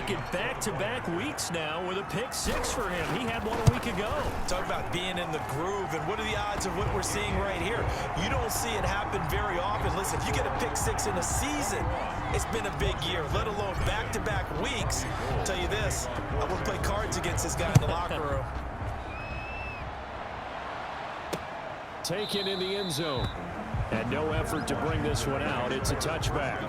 make it back-to-back weeks now with a pick six for him. He had one a week ago. Talk about being in the groove, and what are the odds of what we're seeing right here? You don't see it happen very often. Listen, if you get a pick six in a season, it's been a big year, let alone back-to-back weeks. I'll tell you this, I wouldn't play cards against this guy in the locker room. Taken in the end zone. And no effort to bring this one out. It's a touchback.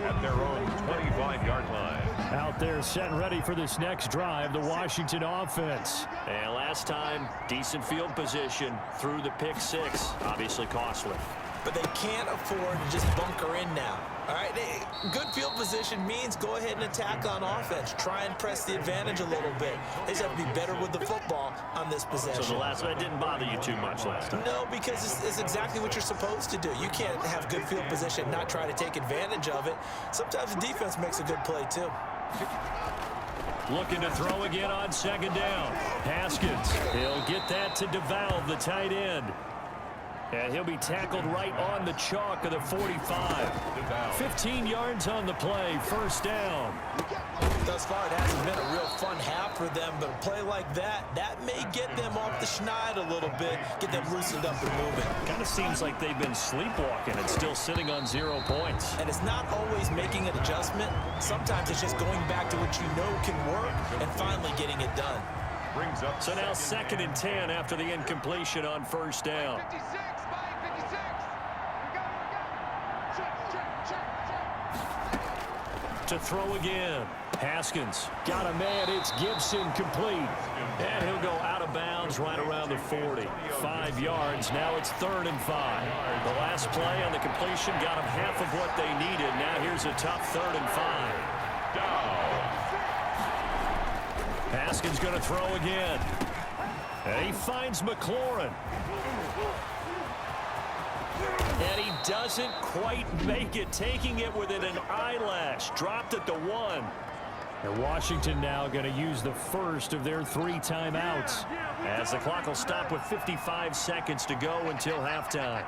At their own 25-yard line. Out there set and ready for this next drive, the Washington offense. And last time, decent field position through the pick six. Obviously costly. But they can't afford to just bunker in now. All right, good field position means go ahead and attack on offense. Try and press the advantage a little bit. They just have to be better with the football on this possession. So the last one didn't bother you too much last time? No, because it's exactly what you're supposed to do. You can't have good field position and not try to take advantage of it. Sometimes the defense makes a good play, too. Looking to throw again on second down. Haskins, he'll get that to DeValve, the tight end. And he'll be tackled right on the chalk of the 45. 15 yards on the play, first down. Thus far, it hasn't been a real fun half for them, but a play like that may get them off the schneid a little bit, get them loosened up and moving. Kind of seems like they've been sleepwalking and still sitting on 0 points. And it's not always making an adjustment. Sometimes it's just going back to what you know can work and finally getting it done. Brings up so now 2nd and 10 after the incompletion on first down. To throw again. Haskins got a man. It's Gibson complete. And he'll go out of bounds right around the 40. 5 yards. Now it's 3rd and 5. The last play on the completion got them half of what they needed. Now here's a tough 3rd and 5. Haskins going to throw again. And he finds McLaurin. And he doesn't quite make it, taking it within an eyelash. Dropped at the 1. And Washington now going to use the first of their 3 timeouts, as the clock will stop with 55 seconds to go until halftime.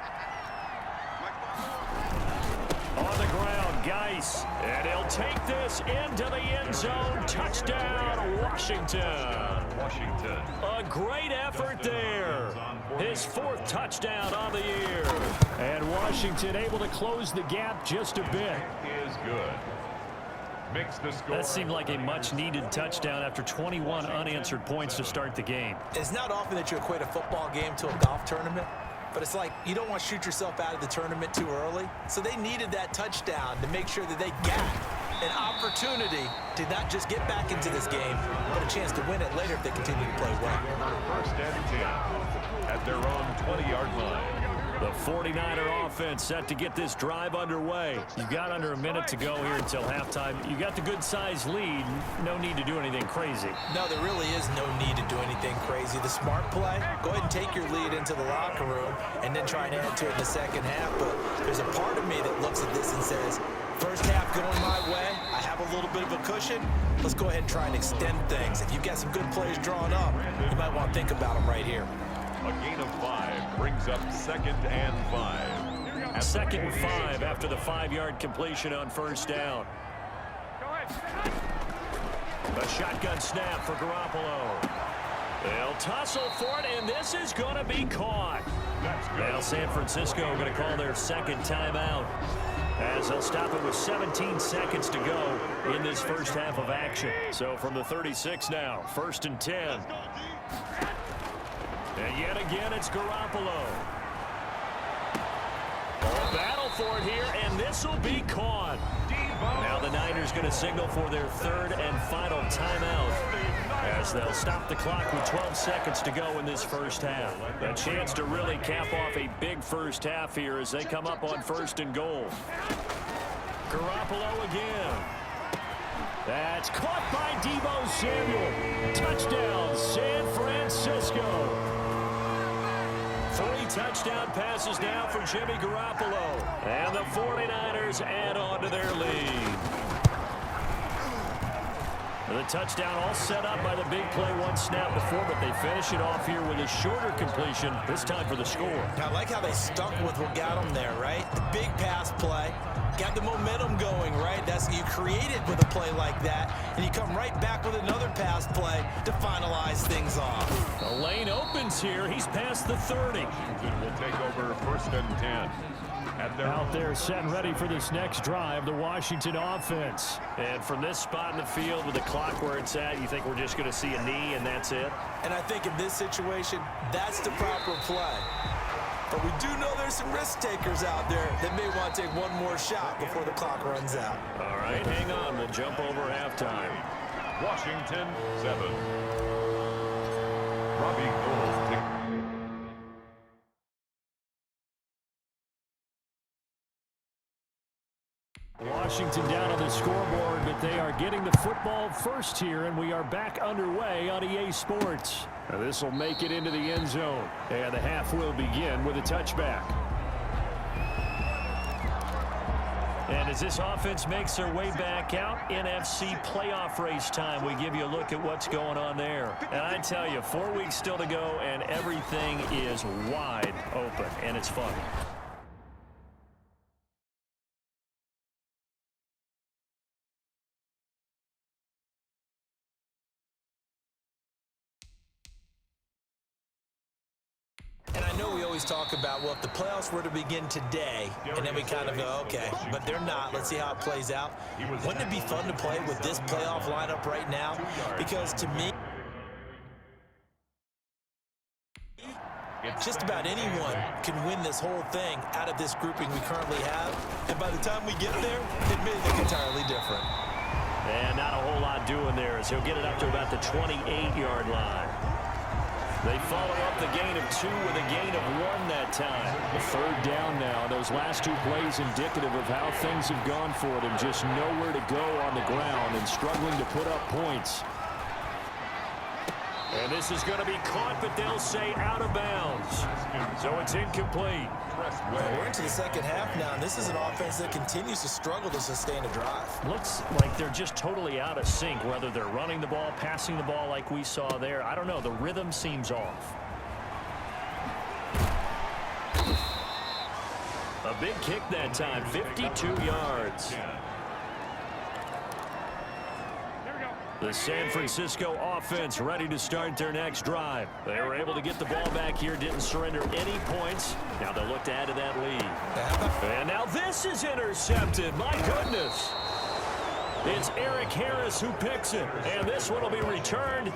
On the ground, Geis. And he'll take this into the end zone. Touchdown, Washington. A great effort there. His 4th touchdown on the year. And Washington able to close the gap just a bit. Is good. Makes the score. That seemed like a much-needed touchdown after 21 unanswered points to start the game. It's not often that you equate a football game to a golf tournament, but it's like you don't want to shoot yourself out of the tournament too early. So they needed that touchdown to make sure that they got an opportunity to not just get back into this game, but a chance to win it later if they continue to play well. 1st and 10 at their own 20-yard line. The 49er offense set to get this drive underway. You've got under a minute to go here until halftime. You got the good-sized lead. No need to do anything crazy. No, there really is no need to do anything crazy. The smart play, go ahead and take your lead into the locker room and then try and add to it in the second half. But there's a part of me that looks at this and says, first half going my way, I have a little bit of a cushion. Let's go ahead and try and extend things. If you've got some good plays drawn up, you might want to think about them right here. A gain of 5 brings up 2nd and 5. 2nd and 5 after the 5-yard completion on first down. A shotgun snap for Garoppolo. They'll tussle for it, and this is going to be caught. Now San Francisco going to call their 2nd timeout, as they'll stop it with 17 seconds to go in this first half of action. So from the 36 now, 1st and 10. And yet again, it's Garoppolo. A battle for it here, and this will be caught. Now the Niners going to signal for their 3rd and final timeout, as they'll stop the clock with 12 seconds to go in this first half. A chance to really cap off a big first half here as they come up on 1st and goal. Garoppolo again. That's caught by Deebo Samuel. Touchdown, San Francisco. 3 touchdown passes now for Jimmy Garoppolo. And the 49ers add on to their lead. The touchdown all set up by the big play one snap before, but they finish it off here with a shorter completion, this time for the score. I like how they stuck with what got them there, right? The big pass play, got the momentum going, right? That's you create it with a play like that, and you come right back with another pass play to finalize things off. The lane opens here. He's past the 30. Washington will take over 1st and 10. Out there set and ready for this next drive, the Washington offense. And from this spot in the field with the clock where it's at, you think we're just going to see a knee and that's it? And I think in this situation, that's the proper play. But we do know there's some risk takers out there that may want to take one more shot before the clock runs out. All right, hang on. We'll jump over halftime. Washington 7. Robbie Gould. Washington down on the scoreboard, but they are getting the football first here, and we are back underway on EA Sports. This will make it into the end zone, and the half will begin with a touchback. And as this offense makes their way back out, NFC playoff race time, we give you a look at what's going on there. And I tell you, 4 weeks still to go, and everything is wide open, and it's fun. And I know we always talk about, well, if the playoffs were to begin today, and then we kind of go, okay, but they're not. Let's see how it plays out. Wouldn't it be fun to play with this playoff lineup right now? Because to me, just about anyone can win this whole thing out of this grouping we currently have. And by the time we get there, it may look entirely different. And not a whole lot doing there as he'll get it up to about the 28-yard line. They follow up the gain of 2 with a gain of 1 that time. The 3rd down now. Those last 2 plays indicative of how things have gone for them. Just nowhere to go on the ground and struggling to put up points. And this is going to be caught, but they'll say out of bounds. So it's incomplete. Well, we're into the second half now, and this is an offense that continues to struggle to sustain a drive. Looks like they're just totally out of sync, whether they're running the ball, passing the ball like we saw there. I don't know. The rhythm seems off. A big kick that time, 52 yards. The San Francisco offense ready to start their next drive. They were able to get the ball back here, didn't surrender any points. Now they'll look to add to that lead. And now this is intercepted. My goodness. It's Eric Harris who picks it. And this one will be returned.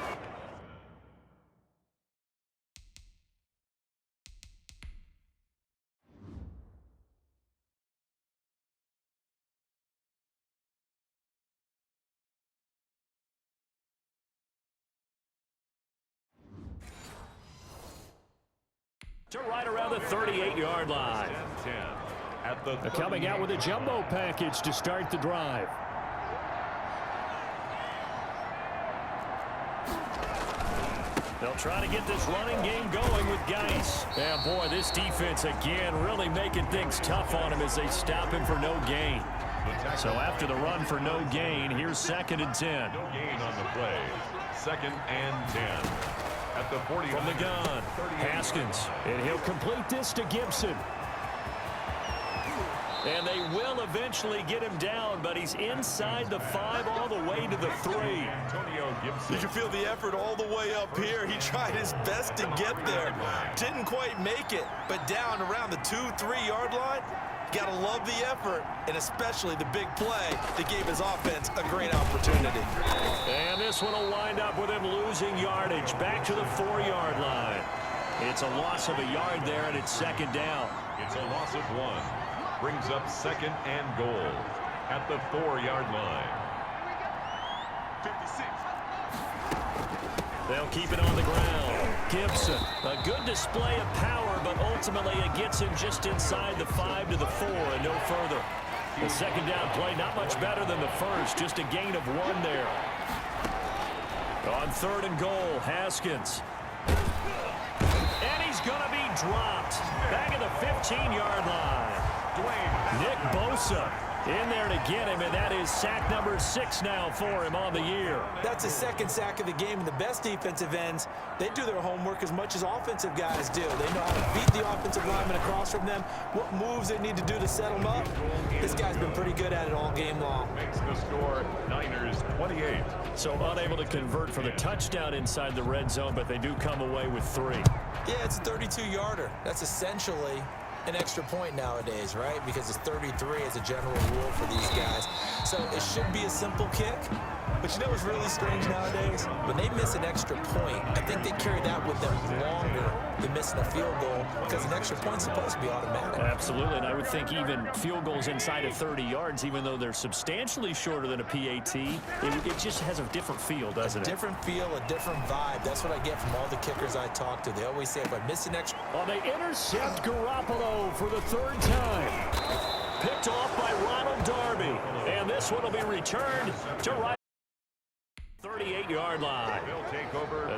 To right around the 38-yard line. They're coming out with a jumbo package to start the drive. They'll try to get this running game going with Geis. Yeah, boy, this defense again really making things tough on him as they stop him for no gain. So after the run for no gain, here's 2nd and 10. No gain on the play. 2nd and 10. At the 40 from the gun, Haskins, and he'll complete this to Gibson. And they will eventually get him down, but he's inside the 5 all the way to the 3. Antonio Gibson. You can feel the effort all the way up here. He tried his best to get there. Didn't quite make it, but down around the 2-3 yard line. Got to love the effort, and especially the big play that gave his offense a great opportunity. And this one will wind up with him losing yardage back to the 4-yard line. It's a loss of a yard there, and it's 2nd down. It's a loss of 1. Brings up 2nd and goal at the 4-yard line. 56. They'll keep it on the ground. Gibson, a good display of power, but ultimately it gets him just inside the 5 to the 4 and no further. The 2nd down play, not much better than the first, just a gain of 1 there. On 3rd and goal, Haskins. And he's going to be dropped. Back at the 15-yard line. Nick Bosa In there to get him, and that is sack number 6 now for him on the year. That's his second sack of the game, and the best defensive ends, they do their homework as much as offensive guys do. They know how to beat the offensive lineman across from them, what moves they need to do to set them up. This guy's been pretty good at it all game long. Makes the score Niners 28. So unable to convert for the touchdown inside the red zone, but they do come away with 3. Yeah, it's a 32-yarder. That's essentially an extra point nowadays, right? Because it's 33 as a general rule for these guys. So it should be a simple kick. But you know what's really strange nowadays? When they miss an extra point, I think they carry that with them longer than missing a field goal because an extra point's supposed to be automatic. Absolutely, and I would think even field goals inside of 30 yards, even though they're substantially shorter than a PAT, it just has a different feel, doesn't it? A different feel, a different vibe. That's what I get from all the kickers I talk to. They always say, if I miss an extra... Well, they intercept Garoppolo for the 3rd time. Picked off by Ronald Darby, and this one will be returned to right. 38-yard line.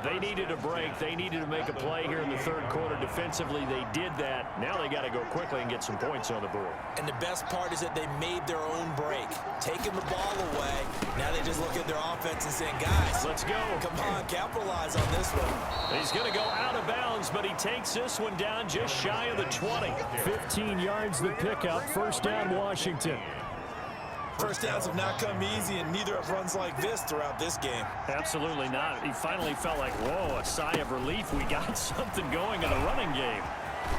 They needed a break. They needed to make a play here in the 3rd quarter. Defensively, they did that. Now they got to go quickly and get some points on the board. And the best part is that they made their own break, taking the ball away. Now they just look at their offense and saying, guys, let's go. Come on, capitalize on this one. He's going to go out of bounds, but he takes this one down just shy of the 20. 15 yards the pickup. 1st down, Washington. First downs have not come easy, and neither have runs like this throughout this game. Absolutely not. He finally felt like, whoa, a sigh of relief. We got something going in the running game.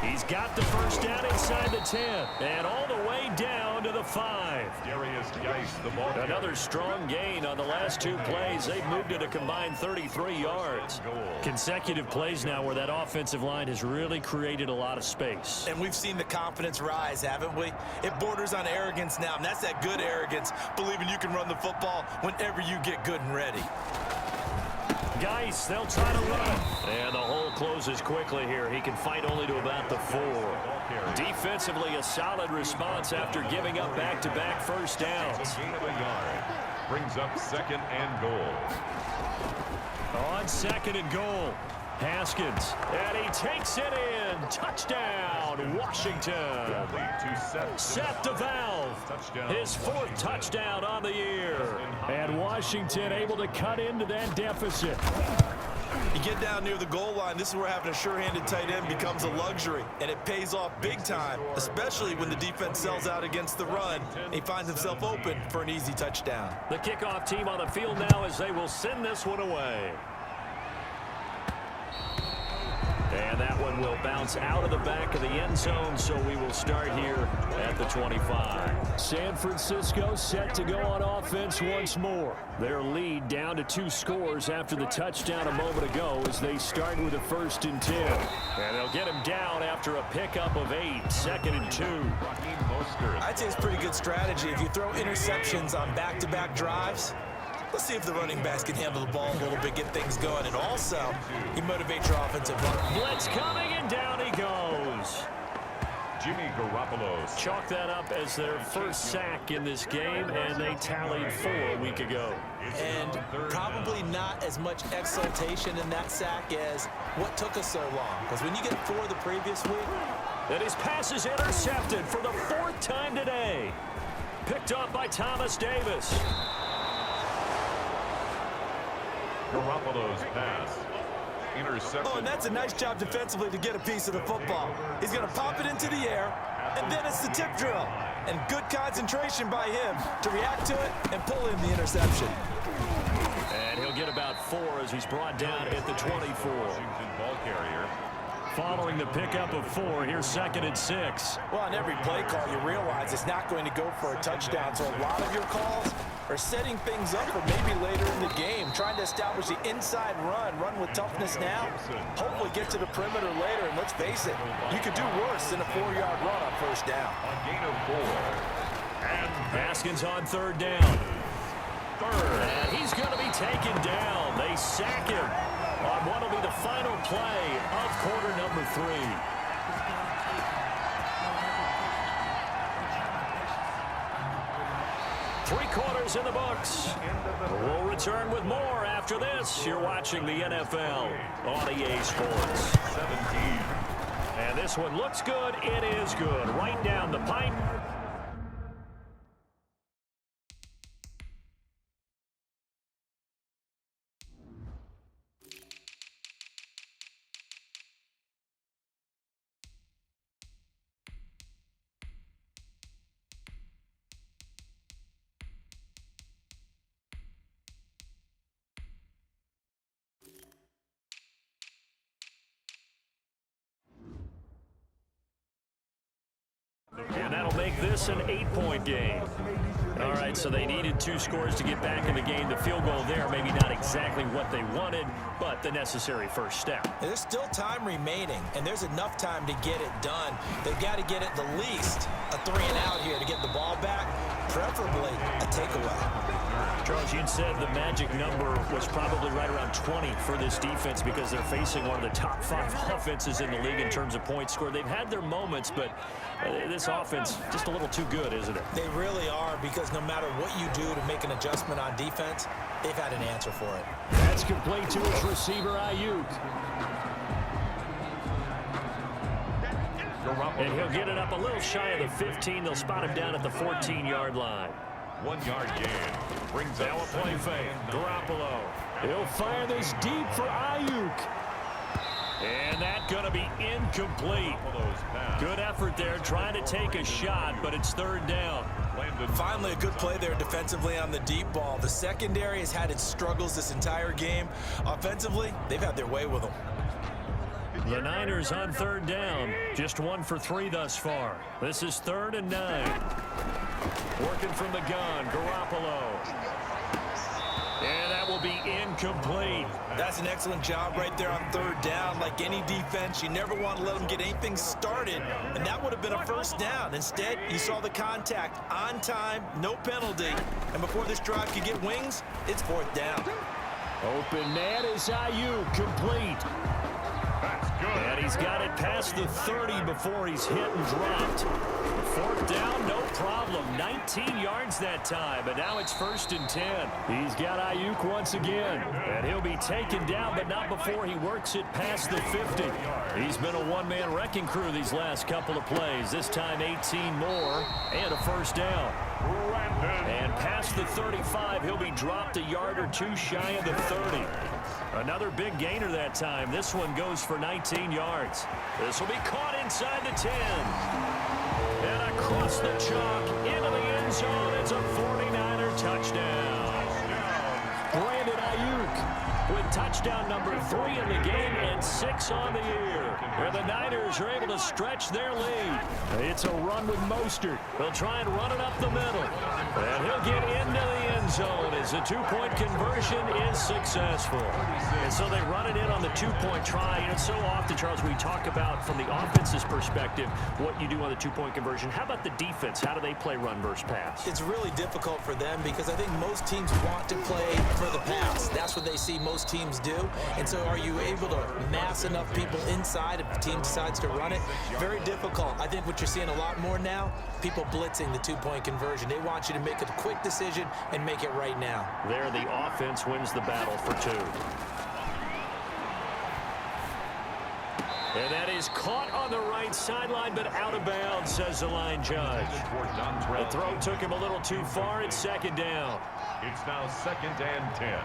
He's got the 1st down inside the 10 and all the way down to the 5. Darius Geis, the ball. Another strong gain on the last 2 plays. They've moved it a combined 33 yards. Consecutive plays now where that offensive line has really created a lot of space. And we've seen the confidence rise, haven't we? It borders on arrogance now, and that's that good arrogance, believing you can run the football whenever you get good and ready. Geis, they'll try to run. And the hole closes quickly here. He can fight only to about the 4. Defensively, a solid response after giving up back-to-back 1st downs. Gain of a yard. Brings up 2nd and goal. On 2nd and goal, Haskins. And he takes it in. Touchdown, Washington. Seth DeValve. His 4th touchdown on the year. And Washington able to cut into that deficit. You get down near the goal line, this is where having a sure-handed tight end becomes a luxury, and it pays off big time, especially when the defense sells out against the run, and he finds himself open for an easy touchdown. The kickoff team on the field now as they will send this one away. And that one will bounce out of the back of the end zone, so we will start here at the 25. San Francisco set to go on offense once more. Their lead down to 2 scores after the touchdown a moment ago as they start with a 1st and 10. And they'll get him down after a pickup of 8, 2nd and 2. I'd say it's pretty good strategy. If you throw interceptions on back-to-back drives, let's see if the running backs can handle the ball a little bit, get things going, and also he motivates your offensive line. Blitz coming, and down he goes. Jimmy Garoppolo. Chalk that up as their 1st sack in this game, and they tallied 4 a week ago. And probably not as much exultation in that sack as what took us so long. Because when you get 4 the previous week. And his pass is intercepted for the 4th time today. Picked up by Thomas Davis. Garoppolo's pass. Intercepted. Oh, and that's a nice job defensively to get a piece of the football. He's going to pop it into the air, and then it's the tip drill. And good concentration by him to react to it and pull in the interception. And he'll get about 4 as he's brought down at the 24. Washington ball carrier. Following the pickup of 4, here's 2nd and 6. Well, on every play call, you realize it's not going to go for a touchdown. So a lot of your calls are setting things up for maybe later in the game, trying to establish the inside run with toughness now, hopefully get to the perimeter later. And let's face it, you could do worse than a 4-yard run on 1st down. On gain of 4. And Haskins on 3rd down. And he's going to be taken down. They sack him on what will be the final play of quarter number 3. Three quarters in the books. We'll return with more after this. You're watching the NFL on EA Sports. 17. And this one looks good. It is good. Right down the pipe. And that'll make this an 8-point game. All right, so they needed 2 scores to get back in the game. The field goal there, maybe not exactly what they wanted, but the necessary first step. There's still time remaining, and there's enough time to get it done. They've got to get at the least a 3-and-out here to get the ball back, preferably a takeaway. Charles, you said the magic number was probably right around 20 for this defense because they're facing one of the top 5 offenses in the league in terms of points scored. They've had their moments, but this offense just a little too good, isn't it? They really are, because no matter what you do to make an adjustment on defense, they've had an answer for it. That's complete to his receiver, Ayuk. And he'll get it up a little shy of the 15. They'll spot him down at the 14-yard line. 1-yard gain. Brings Now up a play fake. Garoppolo. He'll fire this deep for Ayuk. And that's going to be incomplete. Good effort there, trying to take a shot, but it's 3rd down. Finally, a good play there defensively on the deep ball. The secondary has had its struggles this entire game. Offensively, they've had their way with them. The Niners on 3rd down. Just 1 for 3 thus far. This is 3rd and 9. Working from the gun, Garoppolo. And that will be incomplete. That's an excellent job right there on 3rd down. Like any defense, you never want to let them get anything started, and that would have been a 1st down. Instead, you saw the contact on time, no penalty, and before this drive could get wings, it's 4th down. Open man is Ayuk, complete. That's good. And he's got it past the 30 before he's hit and dropped. 4th down, no problem. 19 yards that time, but now it's 1st and 10. He's got Ayuk once again, and he'll be taken down, but not before he works it past the 50. He's been a one-man wrecking crew these last couple of plays. This time 18 more and a 1st down. And past the 35, he'll be dropped a yard or 2 shy of the 30. Another big gainer that time. This one goes for 19 yards. This will be caught inside the 10. And across the chalk, into the end zone. It's a 49er touchdown. Brandon Ayuk with touchdown number 3 in the game and 6 on the year. And the Niners are able to stretch their lead. It's a run with Mostert. They'll try and run it up the middle. And he'll get into the end zone as the 2-point conversion is successful. And so they run it in on the 2-point try. And so often, Charles, we talk about from the offense's perspective what you do on the 2-point conversion. How about the defense? How do they play run versus pass? It's really difficult for them because I think most teams want to play for the pass. That's what they see most teams do. And so are you able to mass enough people inside if the team decides to run it? Very difficult. I think what you're seeing a lot more now, people blitzing the 2-point conversion. They want you to make a quick decision and make it right now. There, the offense wins the battle for 2. And that is caught on the right sideline, but out of bounds, says the line judge. The throw took him a little too far. It's 2nd down. It's now 2nd and 10.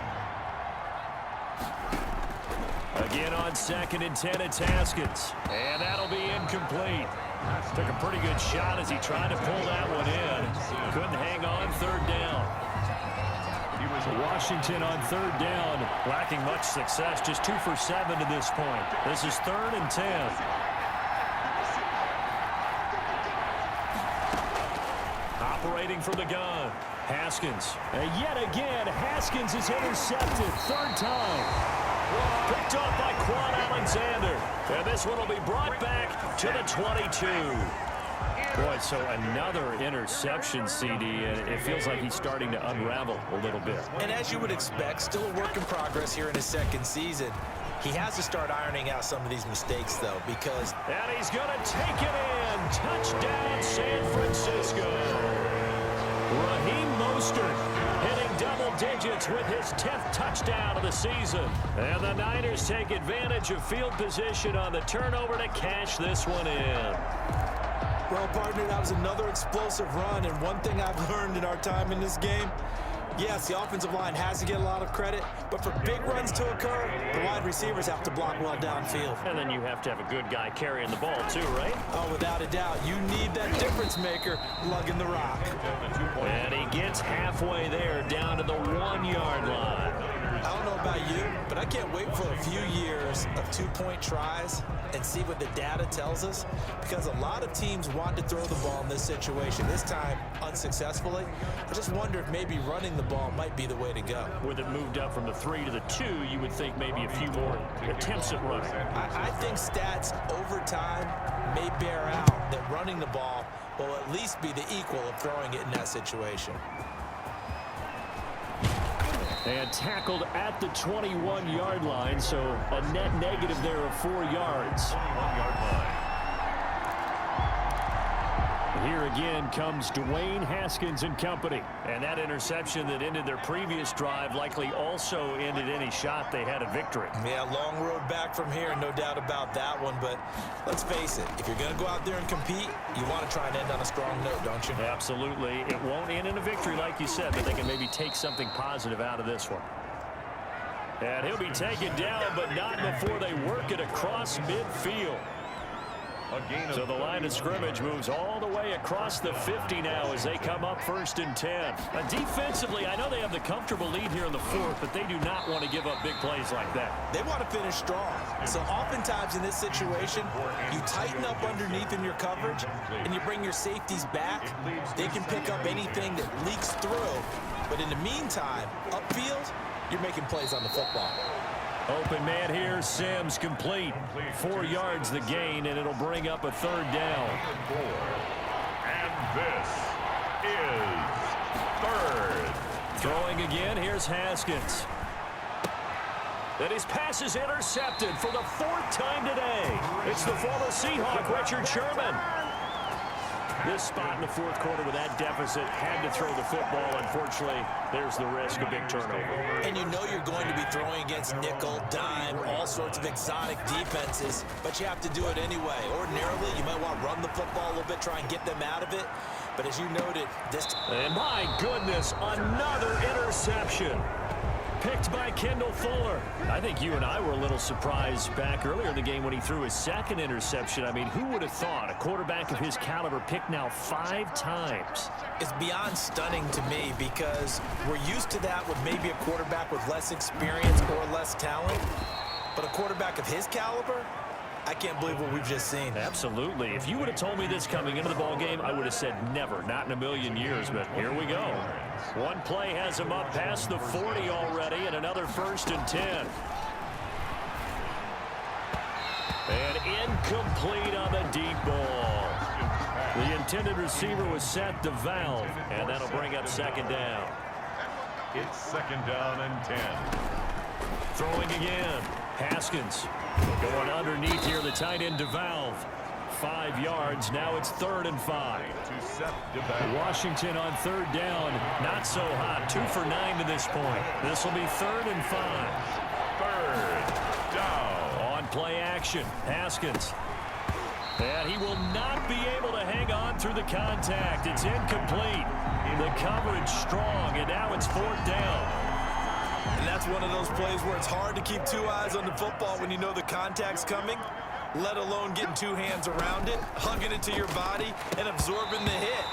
Again on 2nd and 10, it's Haskins. And that'll be incomplete. Took a pretty good shot as he tried to pull that one in. Couldn't hang on. 3rd down. Washington on 3rd down, lacking much success. Just 2 for 7 to this point. This is 3rd and 10. Operating from the gun, Haskins. And yet again, Haskins is intercepted. 3rd time. Picked off by Quan Alexander. And this one will be brought back to the 22. Boy, so another interception, CD, and it feels like he's starting to unravel a little bit. And as you would expect, still a work in progress here in his 2nd season. He has to start ironing out some of these mistakes, though, because... And he's going to take it in. Touchdown, San Francisco. Raheem Mostert hitting double digits with his 10th touchdown of the season. And the Niners take advantage of field position on the turnover to cash this one in. Well, partner, that was another explosive run, and one thing I've learned in our time in this game, yes, the offensive line has to get a lot of credit, but for big runs to occur, the wide receivers have to block well downfield. And then you have to have a good guy carrying the ball too, right? Oh, without a doubt. You need that difference maker lugging the rock. And he gets halfway there, down to the 1-yard line. I don't know about you, but I can't wait for a few years of two-point tries and see what the data tells us, because a lot of teams want to throw the ball in this situation, this time unsuccessfully. I just wonder if maybe running the ball might be the way to go. With it moved up from the 3 to the 2, you would think maybe a few more attempts at running. I think stats over time may bear out that running the ball will at least be the equal of throwing it in that situation. And tackled at the 21-yard line, so a net negative there of 4 yards. 21-yard line. Here again comes Dwayne Haskins and company. And that interception that ended their previous drive likely also ended any shot they had at victory. Yeah, long road back from here, no doubt about that one. But let's face it, if you're going to go out there and compete, you want to try and end on a strong note, don't you? Absolutely. It won't end in a victory like you said, but they can maybe take something positive out of this one. And he'll be taken down, but not before they work it across midfield. So the line of scrimmage moves all the way across the 50 now as they come up 1st and 10. Defensively, I know they have the comfortable lead here in the 4th, but they do not want to give up big plays like that. They want to finish strong. So oftentimes in this situation, you tighten up underneath in your coverage and you bring your safeties back. They can pick up anything that leaks through. But in the meantime, upfield, you're making plays on the football. Open man here, Sims complete. 4 yards the gain, and it'll bring up a 3rd down. And this is 3rd. Throwing again, here's Haskins. And his pass is intercepted for the 4th time today. It's the former Seahawk, Richard Sherman. This spot in the 4th quarter with that deficit, had to throw the football. Unfortunately, there's the risk of big turnover. And you know you're going to be throwing against nickel, dime, all sorts of exotic defenses, but you have to do it anyway. Ordinarily, you might want to run the football a little bit, try and get them out of it. But as you noted, this... And my goodness, another interception. Picked by Kendall Fuller. I think you and I were a little surprised back earlier in the game when he threw his 2nd interception. I mean, who would have thought a quarterback of his caliber picked now 5 times? It's beyond stunning to me because we're used to that with maybe a quarterback with less experience or less talent. But a quarterback of his caliber, I can't believe what we've just seen. Absolutely. If you would have told me this coming into the ball game, I would have said never, not in a million years. But here we go. One play has him up past the 40 already, and another 1st and 10. And incomplete on the deep ball. The intended receiver was set to Valve, and that'll bring up 2nd down. It's 2nd down and 10. Throwing again. Haskins going underneath here, the tight end to Valve. 5 yards. Now it's 3rd and 5. To Seth DeValve. Washington on 3rd down. Not so hot. 2 for 9 to this point. This will be 3rd and 5. 3rd down. On play action. Haskins. And he will not be able to hang on through the contact. It's incomplete. The coverage strong, and now it's 4th down. And that's one of those plays where it's hard to keep 2 eyes on the football when you know the contact's coming, let alone getting 2 hands around it, hugging it to your body, and absorbing the hit.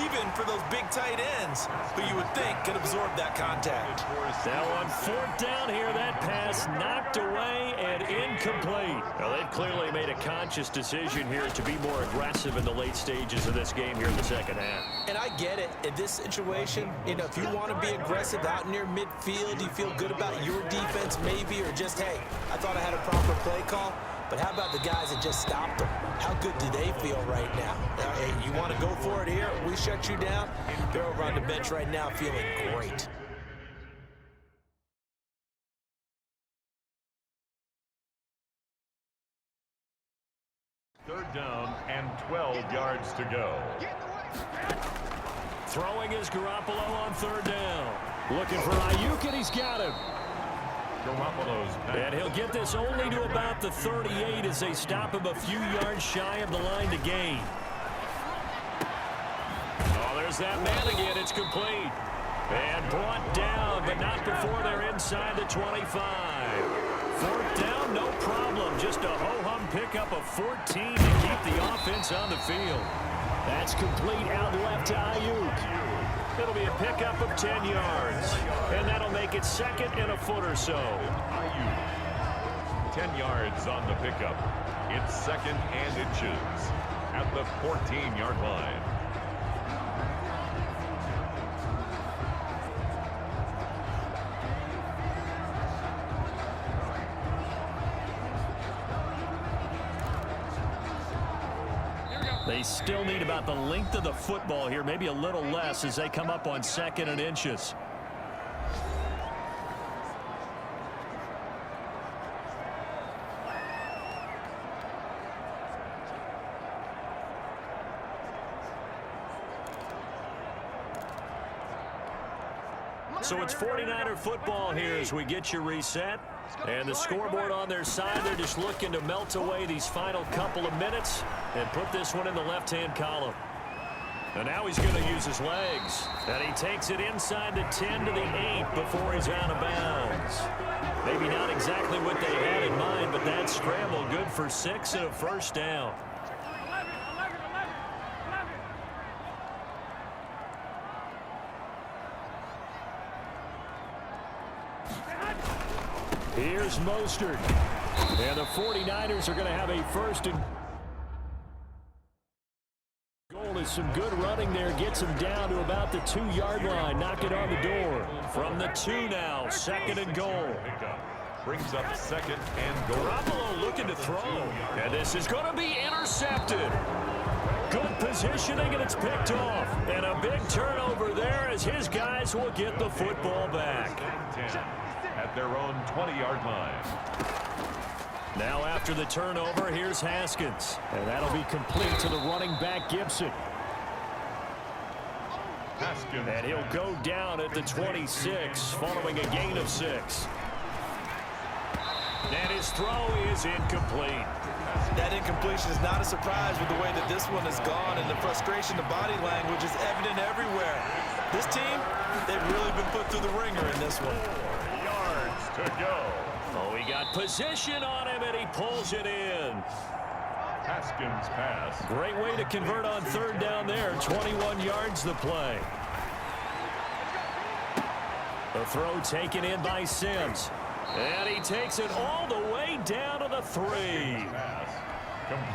Even for those big tight ends who you would think could absorb that contact. Now on 4th down here, that pass knocked away and incomplete. Well, they've clearly made a conscious decision here to be more aggressive in the late stages of this game here in the 2nd half. And I get it. In this situation, you know, if you want to be aggressive out near midfield, you feel good about your defense maybe, or just, hey, I thought I had a proper play call. But how about the guys that just stopped them? How good do they feel right now? Hey, you want to go for it here? We shut you down? They're over on the bench right now feeling great. Third down and 12 yards to go. Throwing is Garoppolo on 3rd down. Looking for Ayuk, and he's got him. And he'll get this only to about the 38 as they stop him a few yards shy of the line to gain. Oh, there's that man again. It's complete. And brought down, but not before they're inside the 25. 4th down, no problem. Just a ho-hum pickup of 14 to keep the offense on the field. That's complete out left to Ayuk. It'll be a pickup of 10 yards. And that'll make it second and a foot or so. Ayuk, 10 yards on the pickup. It's second and inches at the 14-yard line. They still need about the length of the football here, maybe a little less as they come up on second and inches. So it's 49er football here as we get you reset. And the scoreboard on their side, they're just looking to melt away these final couple of minutes and put this one in the left-hand column. And now he's going to use his legs. And he takes it inside the 10 to the 8 before he's out of bounds. Maybe not exactly what they had in mind, but that scramble good for 6 and a first down. Here's Mostert. And the 49ers are going to have a first and goal. Is some good running there. Gets him down to about the 2-yard line. Knock it on the door. From the 2 now, second and goal. Brings up second and goal. Garoppolo looking to throw. And this is going to be intercepted. Good positioning, and it's picked off. And a big turnover there as his guys will get the football back. At their own 20-yard line. Now after the turnover, here's Haskins. And that'll be complete to the running back, Gibson. Haskins. And he'll go down at the 26, following a gain of 6. And his throw is incomplete. That incompletion is not a surprise with the way that this one has gone, and the frustration, the body language is evident everywhere. This team, they've really been put through the ringer in this one. 4 yards to go. Oh, he got position on him, and he pulls it in. Haskins pass. Great way to convert on third down there. 21 yards the play. The throw taken in by Sims. And he takes it all the way down to the 3.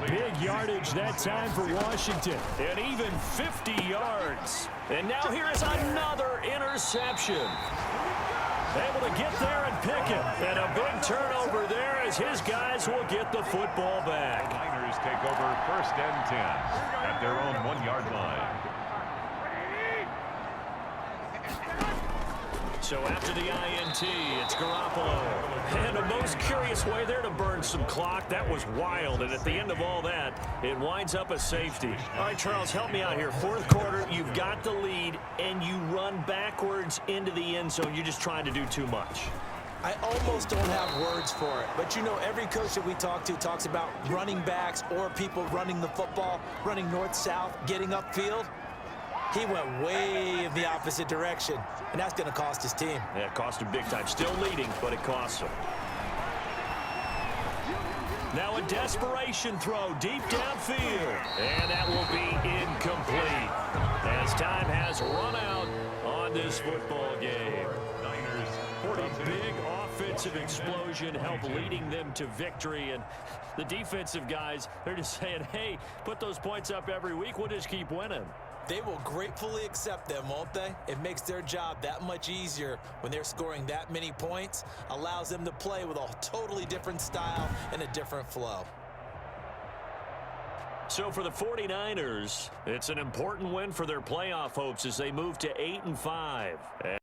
Big yardage that time for Washington. And even 50 yards. And now here is another interception. Able to get there and pick it. And a big turnover there as his guys will get the football back. Niners take over first and 10 at their own 1-yard line. So after the INT, it's Garoppolo. And a most curious way there to burn some clock. That was wild. And at the end of all that, it winds up a safety. All right, Charles, help me out here. Fourth quarter, you've got the lead, and you run backwards into the end zone. You're just trying to do too much. I almost don't have words for it. But, you know, every coach that we talk to talks about running backs or people running the football, running north-south, getting upfield. He went way in the opposite direction, and that's going to cost his team. Yeah, it cost him big time. Still leading, but it costs him. Now a desperation throw deep downfield, and that will be incomplete as time has run out on this football game. Niners A big offensive explosion helped leading them to victory, and the defensive guys, they're just saying, hey, put those points up every week. We'll just keep winning. They will gratefully accept them, won't they? It makes their job that much easier when they're scoring that many points, allows them to play with a totally different style and a different flow. So for the 49ers, it's an important win for their playoff hopes as they move to 8-5.